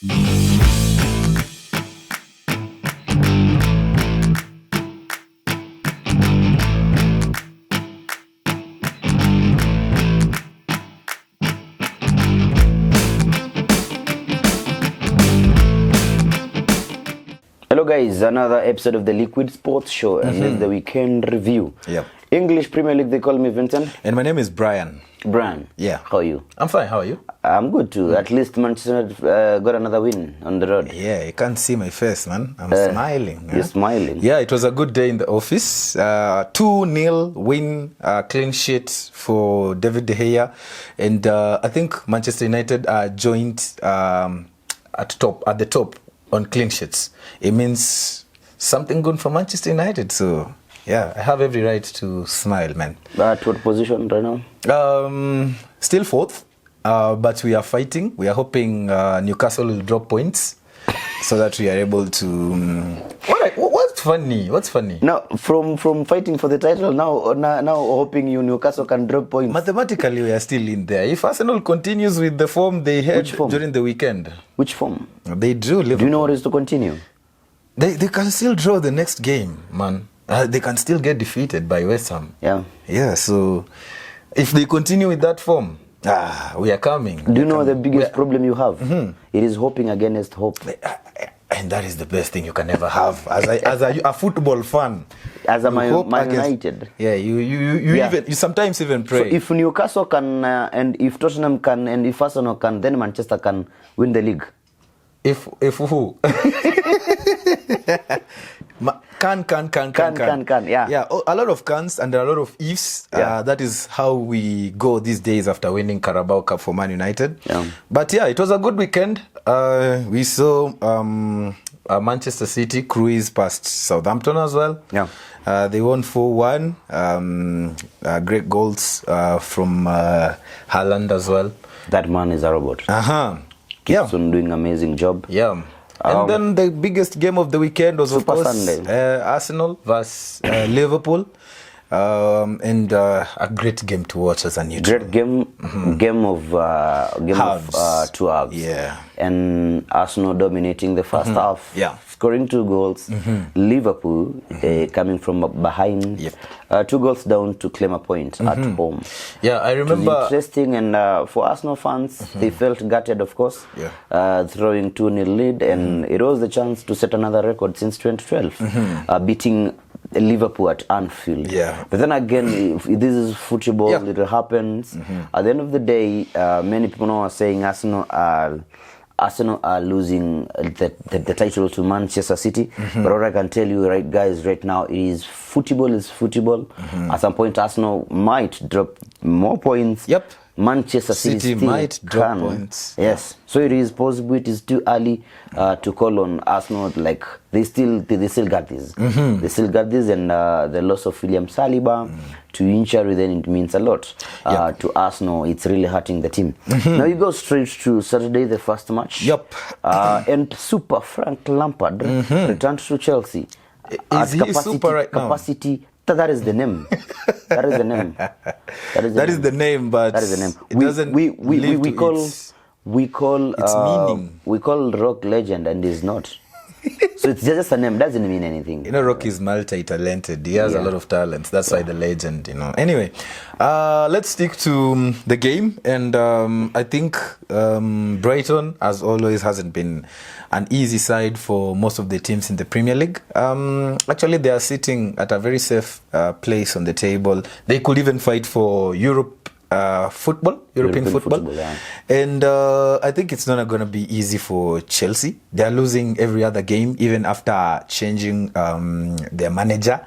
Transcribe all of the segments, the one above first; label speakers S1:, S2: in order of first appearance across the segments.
S1: Hello guys, another episode of the Liquid Sports Show, and this is the weekend review.
S2: Yep.
S1: English Premier League, they call me Vincent.
S2: And my name is Brian.
S1: Brian.
S2: Yeah.
S1: How are you?
S2: I'm fine. How are you?
S1: I'm good too. At least Manchester got another win on the road.
S2: Yeah, you can't see my face, man. I'm smiling.
S1: You're smiling.
S2: Yeah, it was a good day in the office. 2-0 win, clean sheet for David De Gea. And I think Manchester United are joined at the top on clean sheets. It means something good for Manchester United. So, yeah, I have every right to smile, man.
S1: At what position right now?
S2: Still fourth, but we are fighting. We are hoping Newcastle will drop points so that we are able to... What's funny? What's funny?
S1: Now, from fighting for the title, now hoping Newcastle can drop points.
S2: Mathematically, we are still in there. If Arsenal continues with the form they had during the weekend.
S1: Which form?
S2: They drew Liverpool.
S1: Do you know what is to continue?
S2: They can still draw the next game, man. They can still get defeated by Westham.
S1: Yeah.
S2: Yeah, so if they continue with that form, we are coming.
S1: Do you know the biggest problem you have? It is hoping against hope.
S2: And that is the best thing you can ever have as a football fan.
S1: As a Man United.
S2: Yeah, you sometimes even pray.
S1: So if Newcastle can, and if Tottenham can, and if Arsenal can, then Manchester can win the league.
S2: If who? Can.
S1: Yeah.
S2: Yeah, a lot of cans and a lot of ifs.
S1: Yeah.
S2: That is how we go these days after winning Carabao Cup for Man United.
S1: Yeah.
S2: But yeah, it was a good weekend. We saw Manchester City cruise past Southampton as well.
S1: Yeah.
S2: They won 4-1. Great goals from Haaland as well.
S1: That man is a robot. Keeps on doing amazing job.
S2: Yeah. And then the biggest game of the weekend was, of course, Arsenal versus Liverpool. And a great game to watch as a neutral.
S1: Great game, game of 2 halves.
S2: Yeah.
S1: And Arsenal dominating the first half.
S2: Yeah.
S1: Scoring 2 goals. Liverpool coming from behind.
S2: Yep.
S1: 2 goals down to claim a point at home.
S2: Yeah, I remember.
S1: It was interesting, and for Arsenal fans, they felt gutted, of course, throwing 2-0 lead, and it was the chance to set another record since 2012, beating Liverpool at Anfield.
S2: Yeah.
S1: But then again, if this is football, it happens. At the end of the day, many people now are saying Arsenal are losing the title to Manchester City. But what I can tell you, right, guys, right now, football is football. At some point, Arsenal might drop more points.
S2: Yep.
S1: Manchester City
S2: might drop points.
S1: Yes. So it is possible. It is too early to call on Arsenal. Like they still got this. They still got this, and the loss of William Saliba to injury, then it means a lot to Arsenal. It's really hurting the team. Now you go straight to Saturday, the first match.
S2: Yep.
S1: And Super Frank Lampard returned to Chelsea.
S2: Is he super right now?
S1: That is the name. That is the name.
S2: That is the name, but
S1: that is the name.
S2: It doesn't
S1: we call
S2: its meaning.
S1: We call Rock legend, and he's not. So it's just a name. Doesn't mean anything.
S2: You know, Rock is multi-talented. He has a lot of talents. That's why the legend. Anyway, let's stick to the game, and I think Brighton, as always, hasn't been an easy side for most of the teams in the Premier League. Actually, they are sitting at a very safe place on the table. They could even fight for European football.
S1: Yeah.
S2: And I think it's not going to be easy for Chelsea. They are losing every other game, even after changing their manager.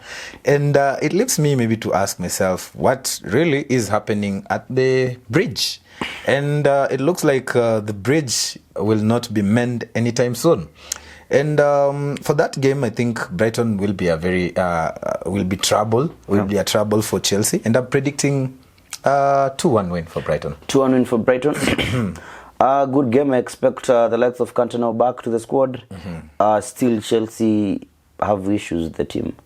S2: And it leaves me maybe to ask myself, what really is happening at the bridge? And it looks like the bridge will not be mended anytime soon. And for that game, I think Brighton will be a trouble for Chelsea. And I'm predicting 2-1 win for Brighton.
S1: 2-1 win for Brighton. Good game. I expect the likes of Cantona back to the squad. Still, Chelsea have issues with the team.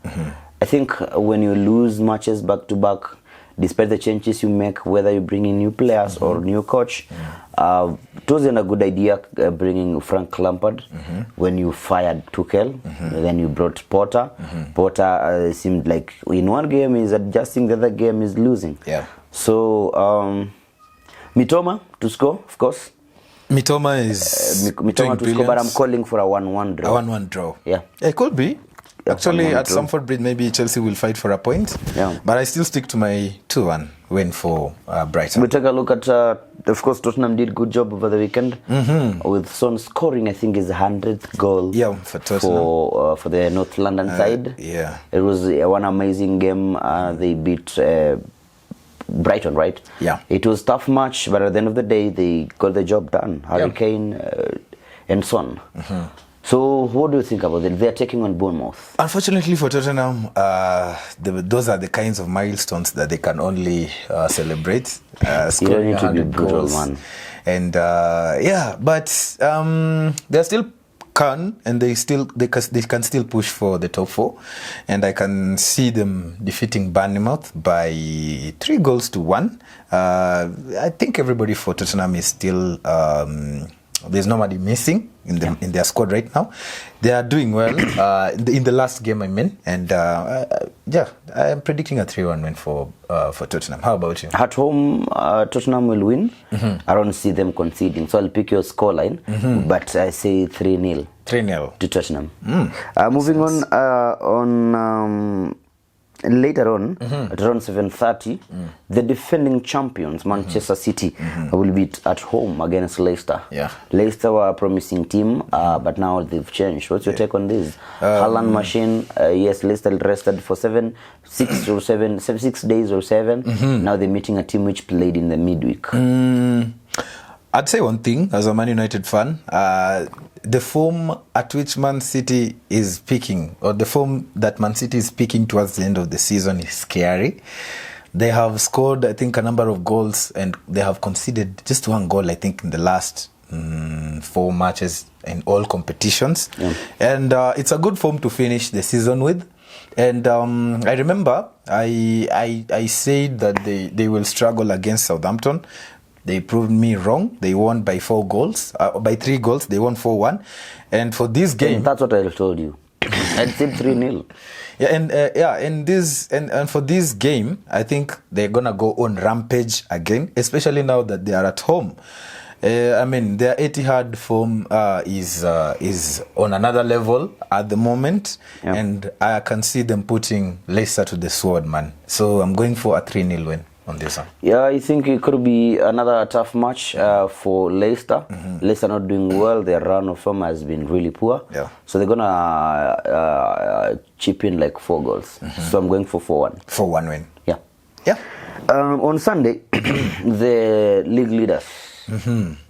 S1: I think when you lose matches back to back, despite the changes you make, whether you bring in new players or new coach. It wasn't a good idea bringing Frank Lampard when you fired Tuchel. Then you brought Potter. Potter seemed like in one game is adjusting, the other game is losing.
S2: Yeah.
S1: So Mitoma to score, of course.
S2: Mitoma is
S1: Mitoma to score, but I'm calling for a 1-1 draw.
S2: A 1-1 draw.
S1: Yeah.
S2: It could be. Actually, at
S1: draw.
S2: Stamford Bridge, maybe Chelsea will fight for a point.
S1: Yeah.
S2: But I still stick to my 2-1 win for Brighton.
S1: We take a look at, of course, Tottenham did good job over the weekend with Son scoring, I think, his 100th goal.
S2: Yeah, for Tottenham.
S1: For the North London side.
S2: Yeah.
S1: It was one amazing game. They beat Brighton, right?
S2: Yeah.
S1: It was a tough match, but at the end of the day, they got the job done. Harry Kane and Son. So what do you think about it? They're taking on Bournemouth.
S2: Unfortunately for Tottenham, those are the kinds of milestones that they can only celebrate.
S1: You don't need to be brutal, man.
S2: And but they're still and they can still push for the top 4, and I can see them defeating Bournemouth by 3-1. I think everybody for Tottenham is still. There's nobody missing in their squad right now. They are doing well in the last game, I mean, and I am predicting a 3-1 win for Tottenham. How about you?
S1: At home, Tottenham will win. I don't see them conceding, so I'll pick your scoreline, but I say 3-0.
S2: 3-0
S1: to Tottenham. Moving on later on at around 7:30, the defending champions Manchester City will be at home against Leicester.
S2: Yeah.
S1: Leicester were a promising team, but now they've changed. What's your take on this? Haaland machine. Yes, Leicester rested for 6 days or 7. Now they're meeting a team which played in the midweek.
S2: I'd say one thing as a Man United fan, the form at which Man City is picking, or the form that Man City is picking towards the end of the season, is scary. They have scored, I think, a number of goals, and they have conceded just 1 goal, I think, in the last 4 matches in all competitions. And it's a good form to finish the season with. And I remember I said that they will struggle against Southampton. They proved me wrong. They won by 4 goals, by 3 goals. They won 4-1. And for this game,
S1: that's what I told you. I said 3-0.
S2: Yeah, and for this game, I think they're gonna go on rampage again, especially now that they are at home. I mean, their Etihad form is on another level at the moment, and I can see them putting Leicester to the sword, man. So I'm going for a 3-0 win on this one. Yeah,
S1: I think it could be another tough match for Leicester. Leicester not doing well. Their run of form has been really poor.
S2: Yeah.
S1: So they're gonna chip in like 4 goals. So I'm going for 4-1.
S2: 4-1 win.
S1: Yeah.
S2: Yeah.
S1: On Sunday, the league leaders.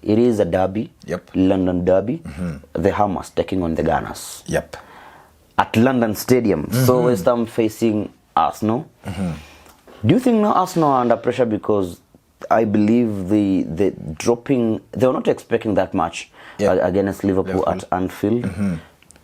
S1: It is a derby.
S2: Yep.
S1: London derby. The Hammers taking on the Gunners.
S2: Yep.
S1: At London Stadium. So Westham facing Arsenal. Do you think now Arsenal are under pressure because I believe the dropping, they were not expecting that much against Liverpool at Anfield.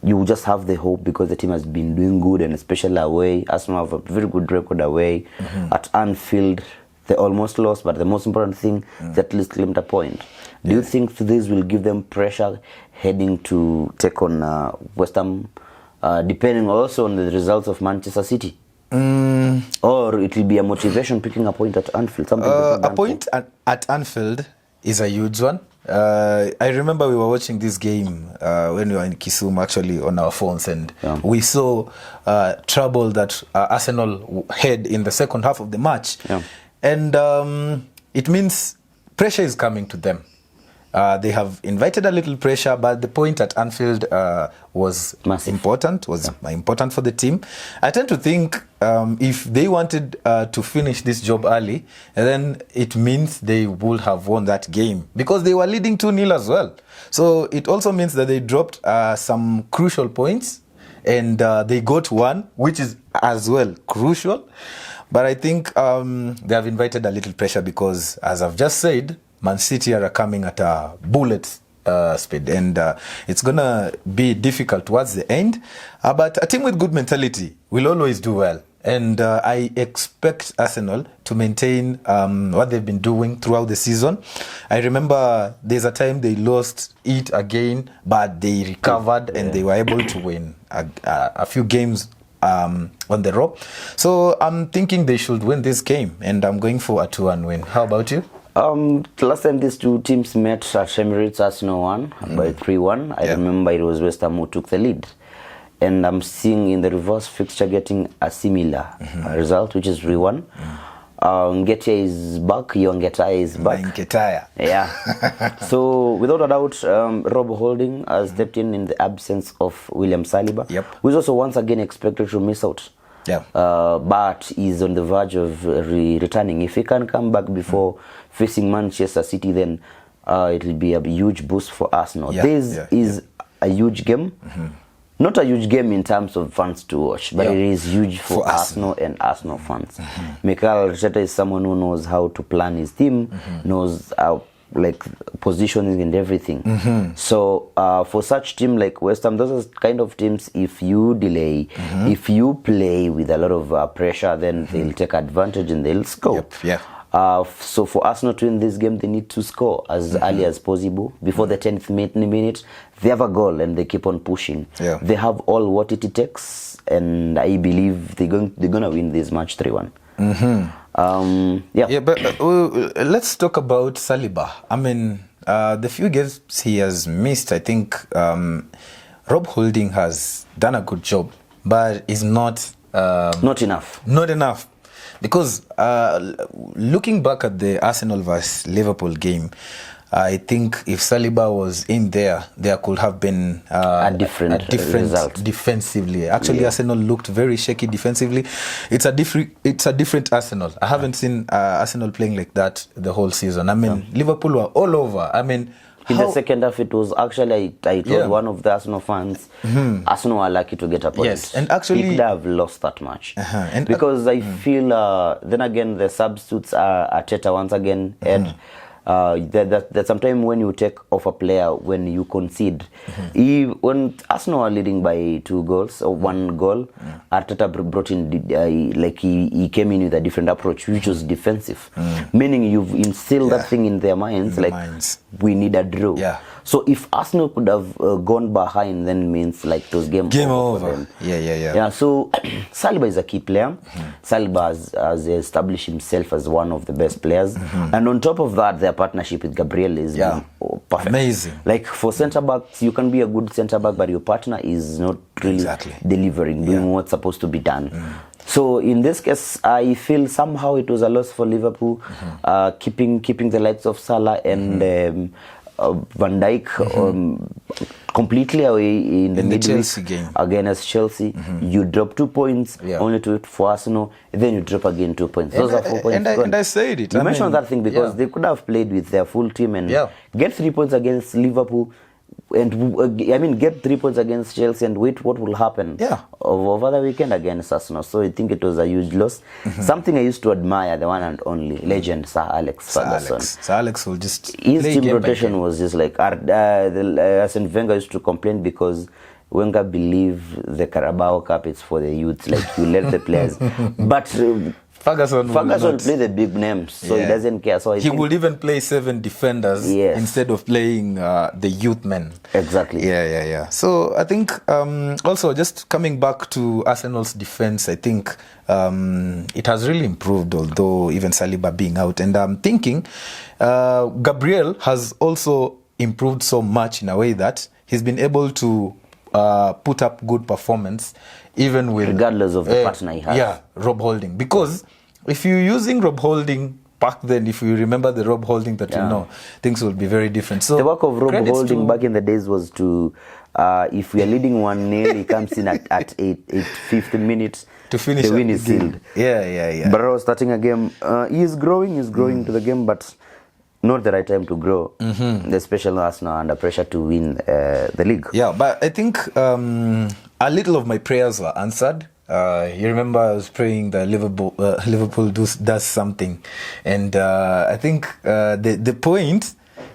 S1: You just have the hope because the team has been doing good, and especially away. Arsenal have a very good record away. At Anfield, they almost lost, but the most important thing is at least claimed a point. Do you think this will give them pressure heading to take on West Ham, depending also on the results of Manchester City? Or it will be a motivation picking a point at Anfield?
S2: A point at Anfield is a huge one. I remember we were watching this game when we were in Kisumu, actually, on our phones, and we saw trouble that Arsenal had in the second half of the match. And it means pressure is coming to them. They have invited a little pressure, but the point at Anfield was important for the team. I tend to think if they wanted to finish this job early, then it means they would have won that game because they were leading 2-0 as well. So it also means that they dropped some crucial points, and they got one, which is as well crucial. But I think they have invited a little pressure because, as I've just said, Man City are coming at a bullet speed, and it's going to be difficult towards the end. But a team with good mentality will always do well. And I expect Arsenal to maintain what they've been doing throughout the season. I remember there's a time they lost it again, but they recovered and they were able to win a few games on the row. So I'm thinking they should win this game, and I'm going for a 2-1 win. How about you?
S1: Last time these two teams met at Emirates, Arsenal won by 3-1. I remember it was Westham who took the lead. And I'm seeing in the reverse fixture getting a similar result, which is 3-1. Nketiah is back, Nketiah is back.
S2: Nketiah.
S1: Yeah. So, without a doubt, Rob Holding has stepped in the absence of William Saliba, who is also once again expected to miss out.
S2: Yeah.
S1: But he's on the verge of returning. If he can come back before facing Manchester City, then it will be a huge boost for Arsenal. This is a huge game. Not a huge game in terms of fans to watch, but it is huge for Arsenal and Arsenal fans. Mikel Arteta is someone who knows how to plan his team, knows how, like, positioning and everything. So for such team like West Ham, those are kind of teams, if you delay, if you play with a lot of pressure, then they'll take advantage and they'll score. So for Arsenal to win this game, they need to score as early as possible. Before the 10th minute, they have a goal and they keep on pushing. They have all what it takes, and I believe they're gonna win this match 3-1.
S2: But let's talk about Saliba. I mean, the few games he has missed, I think Rob Holding has done a good job, but is not
S1: enough.
S2: Not enough. Because looking back at the Arsenal vs Liverpool game, I think if Saliba was in there, there could have been
S1: a different result
S2: defensively. Actually, Arsenal looked very shaky defensively. It's a different Arsenal. I haven't seen Arsenal playing like that the whole season. I mean, Liverpool were all over. I mean,
S1: in the second half, it was actually, I told one of the Arsenal fans, Arsenal are lucky to get a point.
S2: Yes, and actually,
S1: he could have lost that match. Because I feel, then again, the substitutes are Arteta once again. And there's sometimes when you take off a player when you concede. When Arsenal are leading by 2 goals or 1 goal, Arteta brought in, he came in with a different approach, which was defensive. Meaning you've instilled that thing in their minds, we need a draw. So if Arsenal could have gone behind, then means like those game over. For them. Yeah. So Saliba is a key player. Saliba has established himself as one of the best players, and on top of that, their partnership with Gabriel is perfect.
S2: Amazing.
S1: Like for centre backs, you can be a good centre back, but your partner is not really delivering, doing what's supposed to be done. So in this case, I feel somehow it was a loss for Liverpool, keeping the likes of Salah and Van Dijk completely away in the midweek
S2: game
S1: against Chelsea. You drop 2 points only to it for Arsenal, and then you drop again 2 points. Those are 4 points.
S2: And I said it.
S1: You mentioned that thing because they could have played with their full team and get 3 points against Liverpool. And get 3 points against Chelsea and wait what will happen over the weekend against Arsenal. So I think it was a huge loss. Something I used to admire, the one and only legend Sir Alex Ferguson.
S2: Sir Alex will just
S1: his team rotation was just like Arsene Wenger used to complain because Wenger believe the Carabao Cup is for the youth, like you let the players, but Ferguson play the big names, so he doesn't care. So
S2: he would even play 7 defenders instead of playing the youth men.
S1: Exactly.
S2: Yeah. So I think also just coming back to Arsenal's defense, I think it has really improved, although even Saliba being out. And I'm thinking Gabriel has also improved so much in a way that he's been able to put up good performance even with
S1: regardless of the partner he has.
S2: Rob Holding, because if you're using Rob Holding back then, if you remember the Rob Holding that you know, things will be very different. So
S1: the work of Rob Holding back in the days was to if we are leading 1-0, he comes in at 8th minute
S2: to finish.
S1: The win is sealed.
S2: Yeah.
S1: But I was starting a game. He is growing to the game, but not the right time to grow, especially Arsenal under pressure to win the league.
S2: Yeah, but I think a little of my prayers were answered. You remember I was praying that Liverpool does something, and I think the point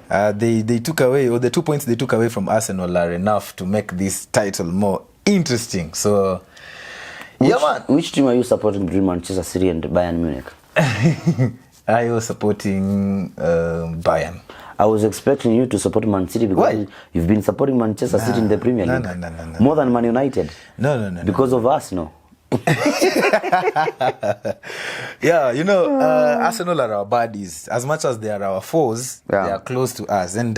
S2: they took away, or the 2 points they took away from Arsenal, are enough to make this title more interesting. So man.
S1: Which team are you supporting between Manchester City and Bayern Munich?
S2: I was supporting Bayern.
S1: I was expecting you to support Man City because
S2: Why?
S1: you've been supporting Manchester City in the Premier League.
S2: No.
S1: More than Man United.
S2: No.
S1: Because of us, no.
S2: Yeah, Arsenal are our buddies. As much as they are our foes, they are close to us. And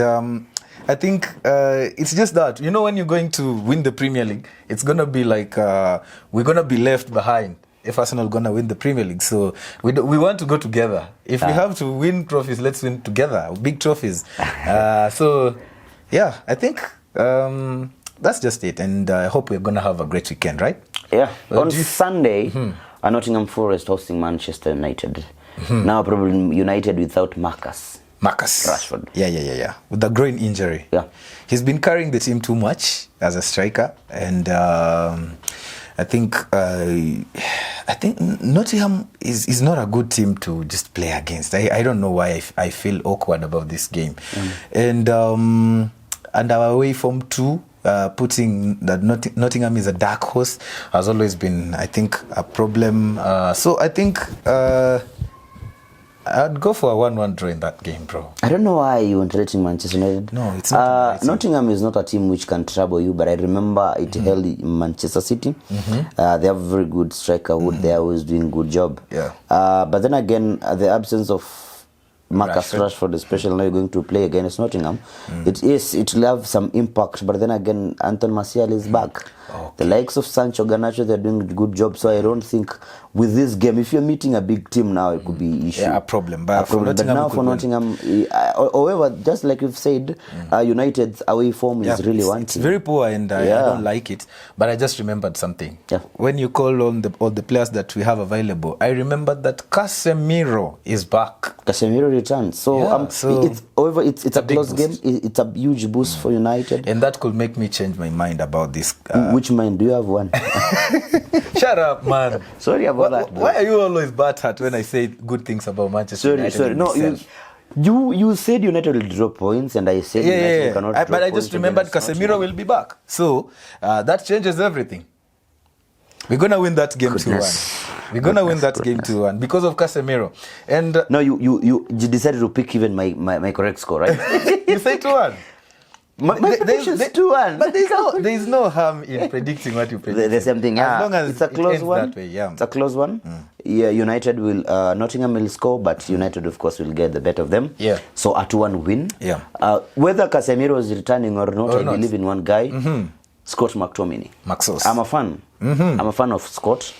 S2: I think it's just that, when you're going to win the Premier League, it's going to be like we're going to be left behind if Arsenal going to win the Premier League. So we want to go together. If we have to win trophies, let's win together, big trophies. So, yeah, I think that's just it. And I hope we're going to have a great weekend, right?
S1: Yeah. On Sunday, Nottingham Forest hosting Manchester United. Now probably United without Marcus Rashford.
S2: Yeah. With the groin injury.
S1: Yeah.
S2: He's been carrying the team too much as a striker. And I think Nottingham is not a good team to just play against. I don't know why I feel awkward about this game. And our away from 2, putting that Nottingham is a dark horse has always been, I think, a problem. So I think I'd go for a 1-1 draw in that game, bro.
S1: I don't know why you underrating Manchester United.
S2: No, it's not.
S1: Nottingham is not a team which can trouble you, but I remember it held Manchester City. They have a very good striker who they're always doing a good job.
S2: Yeah.
S1: But then again, the absence of Marcus Rashford, especially now you're going to play against Nottingham, it will have some impact. But then again, Anton Martial is back. Okay. The likes of Sancho, Garnacho, they're doing a good job. So I don't think with this game, if you're meeting a big team now, it could be issue.
S2: Yeah, a problem. But
S1: now for Nottingham, however, just like you've said, United's away form is really wanting.
S2: It's very poor, and I don't like it. But I just remembered something. Yeah. When you call on all the players that we have available, I remembered that Casemiro is back.
S1: Casemiro returns. So, it's a close game. It's a huge boost for United.
S2: And that could make me change my mind about this.
S1: Which mind? Do you have one?
S2: Shut up, man.
S1: Sorry about that.
S2: Why are you always butthurt when I say good things about Manchester United?
S1: Sorry. No, you said United will drop points, and I said United cannot drop points.
S2: But I just remembered Casemiro will be back. So that changes everything. We're going to win that game 2-1. We're going to win that game 2-1 because of Casemiro. And
S1: no, you decided to pick even my correct score, right?
S2: You say 2-1.
S1: My prediction is 2-1.
S2: But there is no harm in predicting what you predict.
S1: The same thing.
S2: As long as
S1: it's a close one.
S2: That way, yeah.
S1: It's a close one. Yeah, United will. Nottingham will score, but United, of course, will get the better of them.
S2: Yeah.
S1: So a 2-1 win.
S2: Yeah.
S1: Whether Casemiro is returning or not, I believe in one guy, Scott McTominay.
S2: Maxos.
S1: I'm a fan. I'm a fan of Scott.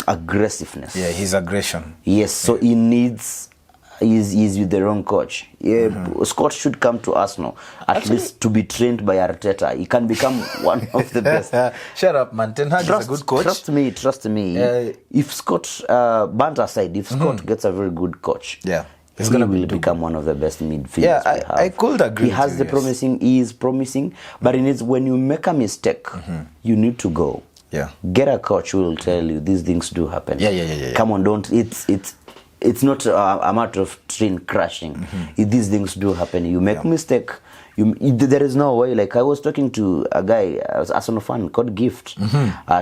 S1: Aggressiveness.
S2: Yeah, his aggression.
S1: Yes. So he needs. He's with the wrong coach. Yeah, Scott should come to Arsenal at least to be trained by Arteta. He can become one of the best.
S2: Shut up, man. Ten Hag is a good coach.
S1: Trust me. If Scott, banter aside, if Scott gets a very good coach, he will become one of the best midfielders we have.
S2: I could agree.
S1: He has he is promising, but when you make a mistake, you need to go.
S2: Yeah.
S1: Get a coach who will tell you these things do happen.
S2: Yeah.
S1: Come on, don't. It's not a matter of train crashing. These things do happen. You make mistake. There is no way. Like I was talking to a guy, an Arsenal fan called Gift,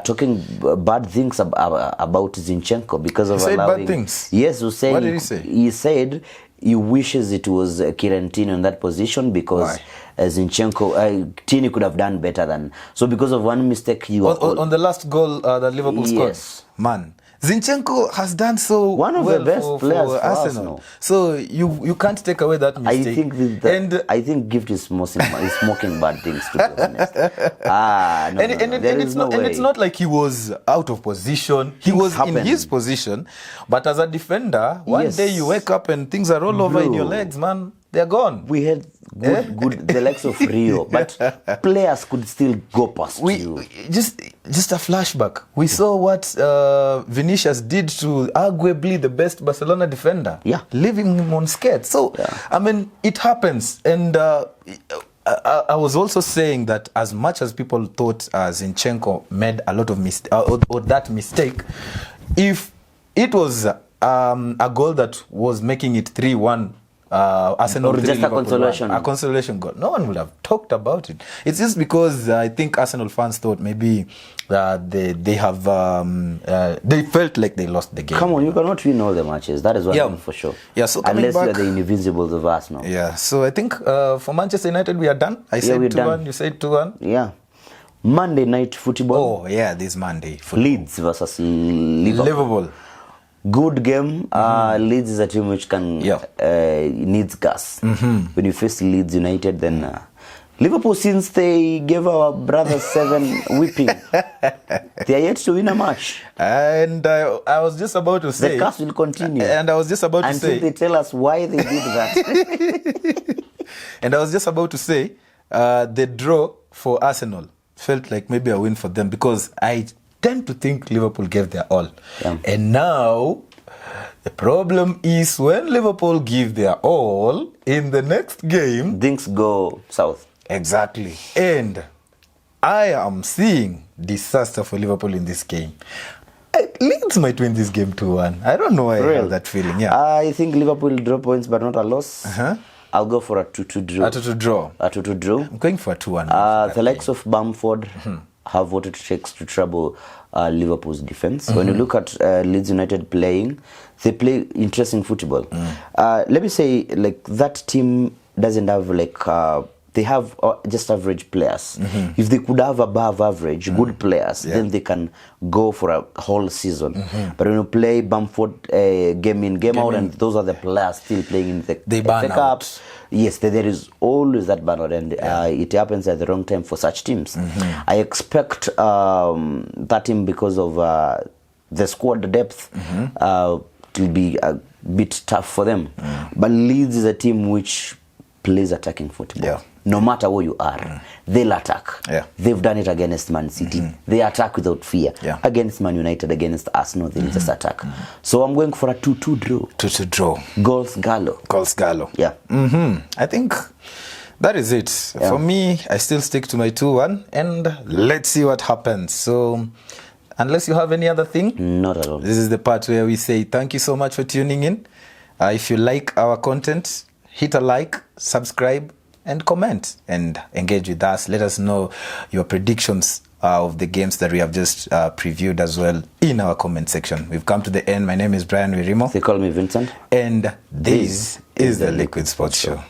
S1: talking bad things about Zinchenko because of allowing.
S2: Bad things.
S1: Yes, was saying.
S2: What did he say?
S1: He said he wishes it was Kirentino in that position because Zinchenko, Tini could have done better than. So because of one mistake,
S2: on the last goal that Liverpool scored. Man. Zinchenko has done so
S1: one of the best players for Arsenal.
S2: So you can't take away that mistake.
S1: I think Gift is smoking bad things, to be honest.
S2: It's not like he was out of position. He was in his position. But as a defender, one day you wake up and things are all over in your legs, man. They're gone.
S1: We had good the likes of Rio, but players could still go past you.
S2: Just a flashback. We saw what Vinicius did to arguably the best Barcelona defender.
S1: Yeah.
S2: Leaving him on skates. So, I mean, it happens. And I was also saying that as much as people thought Zinchenko made a lot of or that mistake, if it was a goal that was making it 3-1, Arsenal
S1: Or
S2: 3,
S1: just a
S2: Liverpool
S1: consolation.
S2: 1. A consolation goal. No one would have talked about it. It's just because I think Arsenal fans thought maybe they felt like they lost the game.
S1: Come on, you cannot win all the matches. That is one thing for sure.
S2: Yeah, so coming
S1: unless you are
S2: back,
S1: the invincibles of Arsenal.
S2: Yeah, so I think for Manchester United we are done. I said 2-1, you said 2-1.
S1: Yeah. Monday night football.
S2: Oh, yeah, this Monday. Football.
S1: Leeds versus Liverpool. Good game. Leeds is a team which can needs gas. When you face Leeds United, then Liverpool, since they gave our brothers 7 whipping, they are yet to win a match.
S2: And I was just about to say...
S1: The cast will continue.
S2: And I was just about to say...
S1: Until they tell us why they did that.
S2: And I was just about to say, the draw for Arsenal felt like maybe a win for them, because I tend to think Liverpool gave their all. Yeah. And now, the problem is when Liverpool give their all, in the next game...
S1: Things go south.
S2: Exactly. And I am seeing disaster for Liverpool in this game. Leeds might win this game 2-1. I don't know why I have that feeling. Yeah.
S1: I think Liverpool will draw points, but not a loss. I'll go for a 2-2 draw.
S2: A 2-2 draw.
S1: A 2-2 draw.
S2: I'm going for a 2-1.
S1: The likes of Bamford have what it takes to trouble Liverpool's defense. When you look at Leeds United playing, they play interesting football. Let me say, like, that team doesn't have like... they have just average players. If they could have above average good players, then they can go for a whole season. But when you play Bamford game in, game out, and those are the players still playing in the cups, yes, there is always that burnout, and it happens at the wrong time for such teams. I expect that team, because of the squad depth, to be a bit tough for them. But Leeds is a team which plays attacking football. No matter where you are, they'll attack. They've done it against Man City. They attack without fear. Against Man United, against Arsenal, they just attack. So I'm going for a 2-2 draw. 2-2 draw. Goals gallo. Goals gallo. Yeah.
S2: I think that is it. For me, I still stick to my 2-1, and let's see what happens. So, unless you have any other thing?
S1: Not at all.
S2: This is the part where we say thank you so much for tuning in. If you like our content, hit a like, subscribe, and comment, and engage with us. Let us know your predictions of the games that we have just previewed as well in our comment section. We've come to the end. My name is Brian Wirimo.
S1: They call me Vincent.
S2: And this is the Liquid Sports Show.